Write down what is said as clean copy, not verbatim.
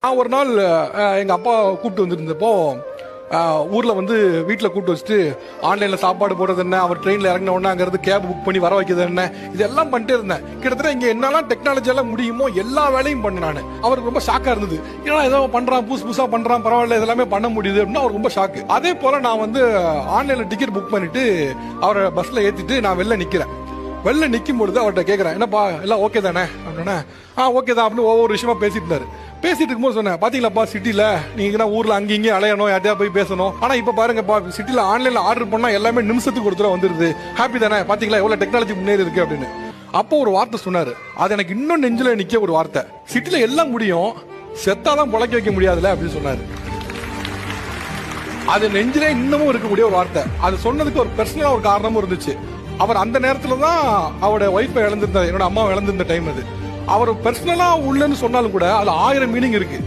நான் ஒரு நாள் எங்கள் அப்பா கூப்பிட்டு வந்திருந்தப்போ ஊரில் வந்து வீட்டில் கூப்பிட்டு வச்சுட்டு ஆன்லைனில் சாப்பாடு போடுறது என்ன, அவர் ட்ரெயினில் இறங்கின உடனே அங்கேருந்து கேப் புக் பண்ணி வர வைக்கிறது என்ன, இதெல்லாம் பண்ணிட்டே இருந்தேன். கிட்டத்தட்ட இங்கே என்னெல்லாம் டெக்னாலஜியெல்லாம் முடியுமோ எல்லா வேலையும் பண்ணேன் நான். அவருக்கு ரொம்ப ஷாக்காக இருந்தது. ஏன்னா ஏதோ பண்ணுறான், புதுசாக பண்ணுறான், பரவாயில்ல இதெல்லாமே பண்ண முடியுது அப்படின்னா அவர் ரொம்ப ஷாக்கு. அதே போல் நான் வந்து ஆன்லைனில் டிக்கெட் புக் பண்ணிட்டு அவரை பஸ்ஸில் ஏற்றிட்டு நான் வெளில நிற்கிறேன். வெளில நிற்கும் பொழுது அவர்கிட்ட கேட்குறேன், என்னப்பா எல்லாம் ஓகே தானே அப்படின்னா, ஓகே தான் அப்படின்னு ஒவ்வொரு விஷயமா பேசிட்டு இருந்தாரு. பேசிட்டு இருக்கும்போது சொன்னேன், பாத்தீங்களாப்பா சிட்டில நீங்க ஊர்ல அங்கே இங்கே அலையணும், யார்ட்டையா போய் பேசணும். ஆனா இப்ப பாருங்கப்பா சிட்டில ஆன்லைன்ல ஆர்டர் பண்ணா எல்லாமே நிமிஷத்துக்கு ஒரு தடவை வந்துருது. ஹாப்பி தானே, பாத்தீங்களா எவ்வளவு டெக்னாலஜி முன்னேறி இருக்கு அப்படின்னு. அப்போ ஒரு வார்த்தை சொன்னாரு, அது எனக்கு இன்னும் நெஞ்சில நிக்க ஒரு வார்த்தை. சிட்டில எல்லாம் முடியும், செத்தாதான் பொழைக்க வைக்க முடியாதுல அப்படின்னு சொன்னாரு. அது நெஞ்சிலே இன்னமும் இருக்கக்கூடிய ஒரு வார்த்தை. அது சொன்னதுக்கு ஒரு பர்சனலா ஒரு காரணமும் இருந்துச்சு. அவர் அந்த நேரத்துல தான் அவரோட ஒய்ஃபை இழந்திருந்தார், என்னோட அம்மாவை இழந்திருந்த டைம் அது. அவர் பர்சனலா உள்ளன்னு சொன்னாலும் கூட அது 1000 மீனிங் இருக்கு.